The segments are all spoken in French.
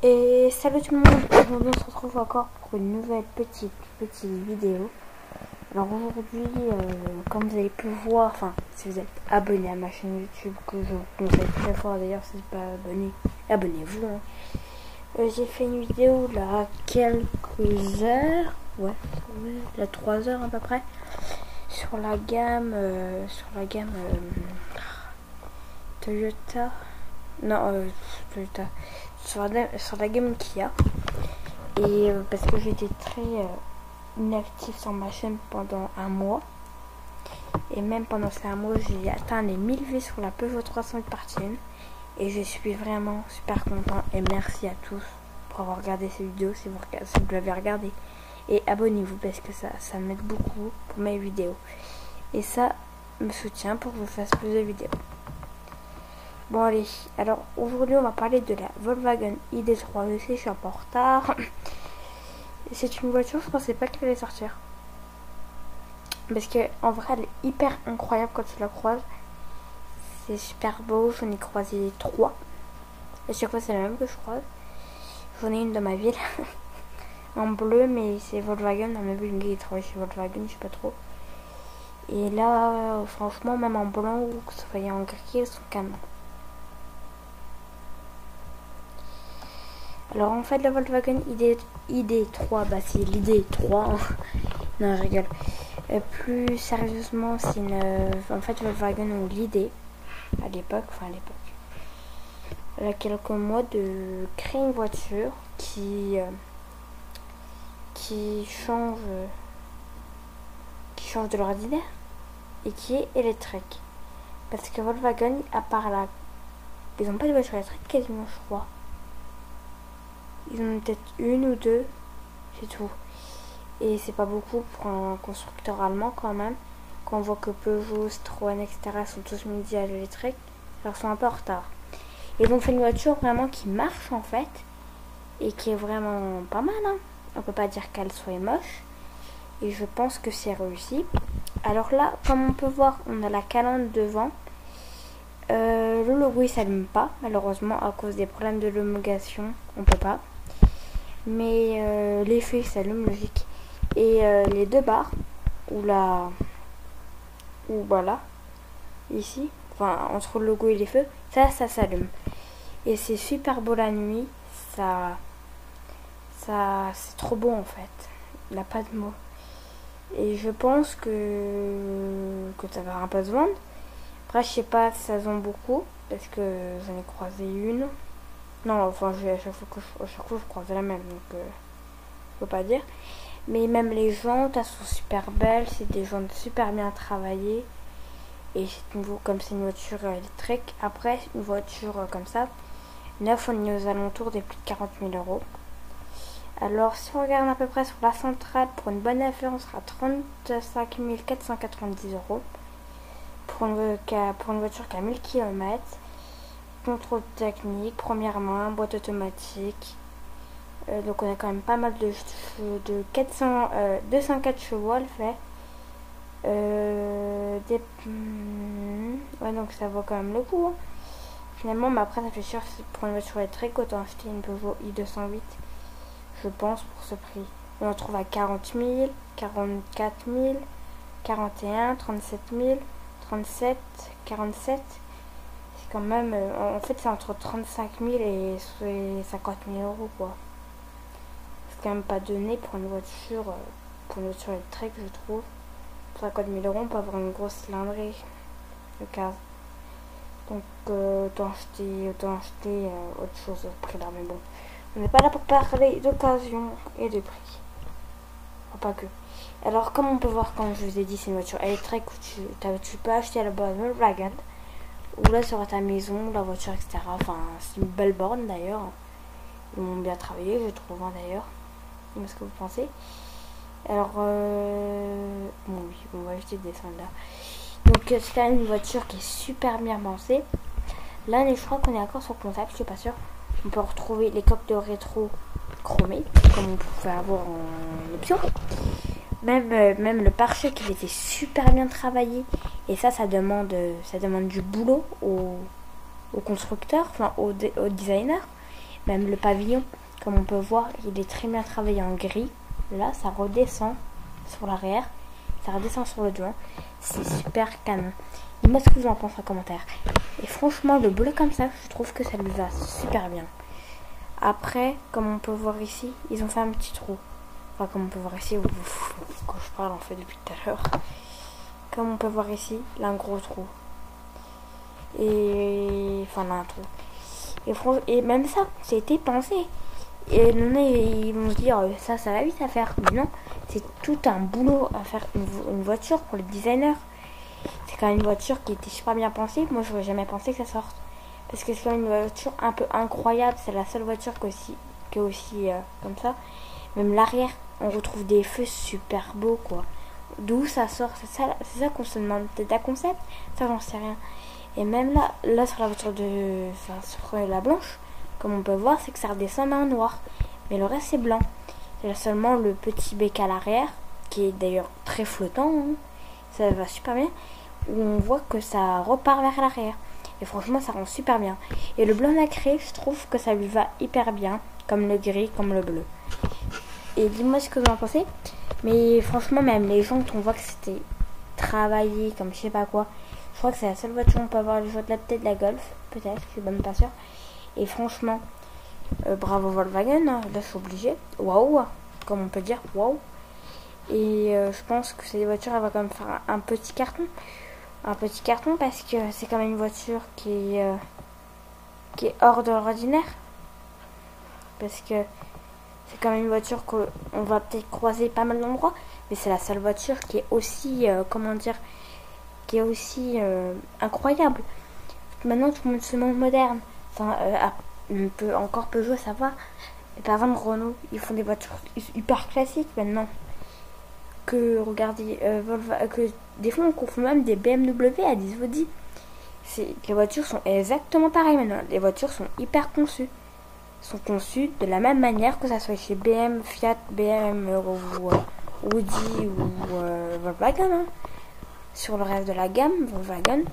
Et salut tout le monde, aujourd'hui on se retrouve encore pour une nouvelle petite vidéo. Alors aujourd'hui, comme vous avez pu voir, enfin si vous êtes abonné à ma chaîne YouTube, que je vous conseille très fort d'ailleurs, si vous n'êtes pas abonné, abonnez-vous. J'ai fait une vidéo là quelques heures, ouais, là 3 heures à peu près, sur la gamme, Toyota, non Toyota, sur la gamme Kia. Et parce que j'étais très inactif sur ma chaîne pendant un mois. Et même pendant ces un mois, j'ai atteint les 1000 vues sur la Peugeot 308 partie 1. Et je suis vraiment super content. Et merci à tous pour avoir regardé ces vidéos si vous l'avez regardé. Et abonnez-vous parce que ça m'aide beaucoup pour mes vidéos. Et ça me soutient pour que je fasse plus de vidéos. Bon allez, alors aujourd'hui on va parler de la Volkswagen ID3. Je sais, je suis un peu en retard. C'est une voiture, je pensais pas qu'elle allait sortir. Parce que en vrai elle est hyper incroyable quand tu la croises. C'est super beau, j'en ai croisé 3. Et chaque fois c'est la même que je croise. J'en ai une dans ma ville. En bleu, mais c'est Volkswagen. On a vu une qui travaille chez Volkswagen, je sais pas trop. Et là, franchement, même en blanc ou que ce soit en gris, elles sont canon. Alors en fait la Volkswagen ID3, bah c'est l'ID3. Non je rigole. Plus sérieusement c'est une... en fait Volkswagen ou l'ID à l'époque, elle a quelques mois de créer une voiture qui change de l'ordinaire et qui est électrique. Parce que Volkswagen, à part la... ils n'ont pas de voiture électrique quasiment je crois. Ils en ont peut-être une ou deux, c'est tout. Et c'est pas beaucoup pour un constructeur allemand quand même. Quand on voit que Peugeot, Citroën, etc. sont tous mis à l'électrique, alors ils sont un peu en retard. Ils ont fait une voiture vraiment qui marche en fait. Et qui est vraiment pas mal. Hein. On peut pas dire qu'elle soit moche. Et je pense que c'est réussi. Alors là, comme on peut voir, on a la calandre devant. Le logo il s'allume pas, malheureusement, à cause des problèmes de l'homologation. On peut pas. Mais les feux s'allument, logique. Et les deux barres, ou voilà, ici, enfin entre le logo et les feux, ça s'allume. Et c'est super beau la nuit, c'est trop beau en fait. Il n'a pas de mots. Et je pense que ça va un peu se vendre. Après, je sais pas si ça se vend beaucoup, parce que j'en ai croisé une. Non, enfin, à chaque fois je croise la même, donc je peux pas dire. Mais même les jantes, elles sont super belles, c'est des jantes super bien travaillées. Et comme c'est une voiture électrique, après, une voiture comme ça, neuf, on est aux alentours des plus de 40 000 euros. Alors, si on regarde à peu près sur la centrale, pour une bonne affaire, on sera à 35 490 euros. Pour une voiture qui a 1000 km. Contrôle technique, première main, boîte automatique. Donc on a quand même pas mal de 204 chevaux, elle fait. Ouais, donc ça vaut quand même le coup. Hein. Finalement, mais après ça fait cher pour une voiture électrique, autant acheter une Peugeot i208, je pense, pour ce prix. On en trouve à 40 000, 44 000, 41, 37 000, 37, 47. Quand même, en fait c'est entre 35 000 et 50 000 euros quoi. C'est quand même pas donné pour une voiture électrique, je trouve. Pour 50 000 euros on peut avoir une grosse cylindrée de case. Donc autant acheter autre chose au prix là, mais bon. On n'est pas là pour parler d'occasion et de prix. Enfin, pas que. Alors comme on peut voir, comme je vous ai dit, c'est une voiture électrique où tu peux acheter la bonne Volkswagen. Ou là sur ta maison, la voiture, etc. Enfin, c'est une belle borne d'ailleurs. Ils m'ont bien travaillé, je trouve, hein, d'ailleurs. Qu'est-ce que vous pensez? Alors, bon, oui, on va acheter des là. Donc, c'est quand même une voiture qui est super bien pensée. Là, je crois qu'on est encore sur le concept, je suis pas sûre. On peut retrouver les coques de rétro chromées, comme on pouvait avoir en option. Même le pare-choc, il était super bien travaillé. Et ça demande du boulot au constructeur, enfin au designer. Même le pavillon, comme on peut voir, il est très bien travaillé en gris. Là, ça redescend sur l'arrière, ça redescend sur le devant. C'est super canon. Dis-moi ce que vous en pensez en commentaire. Et franchement, le bleu comme ça, je trouve que ça lui va super bien. Après, comme on peut voir ici, ils ont fait un petit trou. Enfin, comme on peut voir ici, quand je parle en fait depuis tout à l'heure. Comme on peut voir ici, là un gros trou. Et enfin là un trou. Et même ça, c'était pensé. Et ils vont se dire ça va vite à faire. Mais non, c'est tout un boulot à faire une voiture pour les designers. C'est quand même une voiture qui était super bien pensée. Moi, j'aurais jamais pensé que ça sorte. Parce que c'est quand même une voiture un peu incroyable. C'est la seule voiture qui est aussi comme ça. Même l'arrière, on retrouve des feux super beaux, quoi. D'où ça sort? C'est ça qu'on se demande. Peut-être un concept? Ça, j'en sais rien. Et même là sur la voiture sur la blanche, comme on peut voir, c'est que ça redescend en noir. Mais le reste, c'est blanc. Il y a seulement le petit bec à l'arrière, qui est d'ailleurs très flottant. Hein. Ça va super bien. Où on voit que ça repart vers l'arrière. Et franchement, ça rend super bien. Et le blanc nacré, je trouve que ça lui va hyper bien. Comme le gris, comme le bleu. Et dis-moi ce que vous en pensez. Mais franchement, même les gens, on voit que c'était travaillé comme je sais pas quoi. Je crois que c'est la seule voiture où on peut avoir le choix de peut-être la Golf. Peut-être, je suis même pas sûre. Et franchement, bravo Volkswagen. Hein, là, je suis obligée. Waouh. Comme on peut dire, waouh. Et je pense que ces voitures, elles vont quand même faire un petit carton. Un petit carton parce que c'est quand même une voiture qui est hors de l'ordinaire. Parce que c'est quand même une voiture qu'on va peut-être croiser pas mal d'endroits. Mais c'est la seule voiture qui est aussi, qui est aussi incroyable. Maintenant, tout le monde se montre moderne. Enfin, encore Peugeot, ça va. Mais par exemple, Renault, ils font des voitures hyper classiques maintenant. Que, regardez, que des fois, on confond même des BMW à des Audi. Les voitures sont exactement pareilles maintenant. Les voitures sont hyper conçues. Sont conçues de la même manière que ça soit chez BM, Fiat, BM ou Audi ou Volkswagen. Hein. Sur le reste de la gamme, Volkswagen,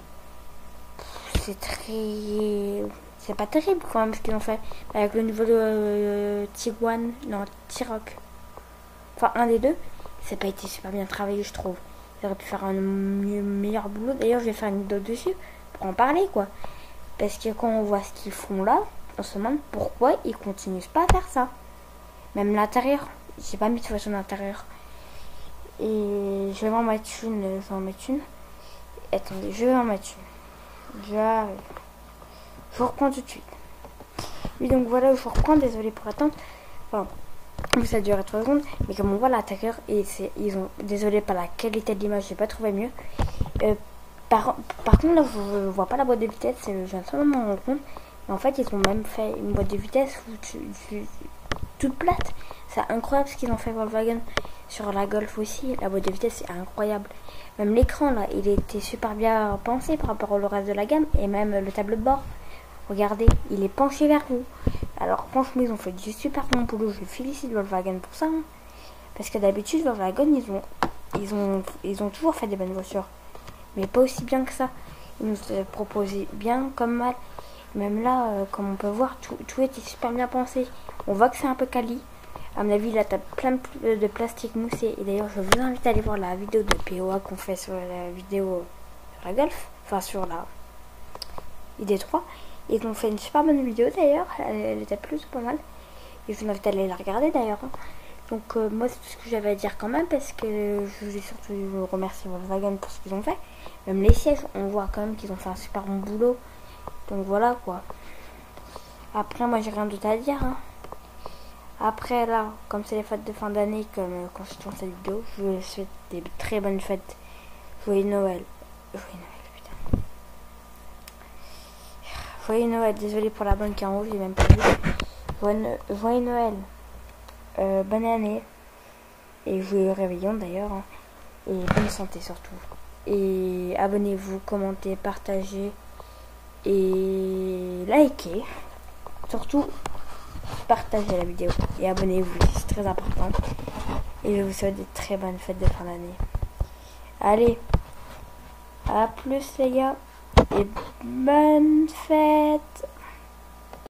c'est pas terrible quand même ce qu'ils ont fait avec le niveau de Tiguan, non, T-Roc. Enfin, un des deux, ça n'a pas été super bien travaillé, je trouve. Ils auraient pu faire un meilleur boulot. D'ailleurs, je vais faire une vidéo dessus pour en parler, quoi. Parce que quand on voit ce qu'ils font là, on se demande pourquoi ils continuent pas à faire ça. Même l'intérieur, j'ai pas mis de façon d'intérieur. Et je vais en mettre une, Attendez, je vais en mettre une. Je vous reprends tout de suite. Oui, donc voilà, je vous reprends, désolé pour l'attente. Enfin, ça a duré 3 secondes, mais comme on voit l'intérieur, désolé par la qualité de l'image, j'ai pas trouvé mieux. Par contre, là, je vois pas la boîte de vitesse, je viens seulement m'en rendre compte. Mais en fait, ils ont même fait une boîte de vitesse toute plate. C'est incroyable ce qu'ils ont fait Volkswagen. Sur la Golf aussi, la boîte de vitesse est incroyable. Même l'écran là, il était super bien pensé par rapport au reste de la gamme. Et même le tableau de bord. Regardez, il est penché vers vous. Alors franchement, ils ont fait du super bon boulot. Je félicite Volkswagen pour ça. Hein. Parce que d'habitude, Volkswagen, ils ont toujours fait des bonnes voitures. Mais pas aussi bien que ça. Ils nous proposaient bien comme mal. Même là, comme on peut voir, tout était super bien pensé. On voit que c'est un peu quali. À mon avis, là, t'as plein de plastique moussé. Et d'ailleurs, je vous invite à aller voir la vidéo de POA qu'on fait sur la vidéo sur la Golf. Enfin, sur la ID3. Ils ont fait une super bonne vidéo d'ailleurs. Elle était plus pas mal. Et je vous invite à aller la regarder d'ailleurs. Donc, moi, c'est tout ce que j'avais à dire quand même. Parce que je voulais surtout remercier Volkswagen pour ce qu'ils ont fait. Même les sièges, on voit quand même qu'ils ont fait un super bon boulot. Donc voilà quoi. Après, moi, j'ai rien d'autre à dire. Hein. Après là, comme c'est les fêtes de fin d'année, comme quand je tourne cette vidéo, je vous souhaite des très bonnes fêtes. Joyeux Noël. Joyeux Noël, putain. Joyeux Noël, désolé pour la bonne qui est en haut, j'ai même pas vu. Joyeux Noël. Bonne année. Et joyeux réveillon d'ailleurs. Hein. Et bonne santé surtout. Et abonnez-vous, commentez, partagez. Et likez. Surtout. Partagez la vidéo et abonnez-vous, c'est très important. Et je vous souhaite de très bonnes fêtes de fin d'année. Allez, à plus les gars, et bonne fête.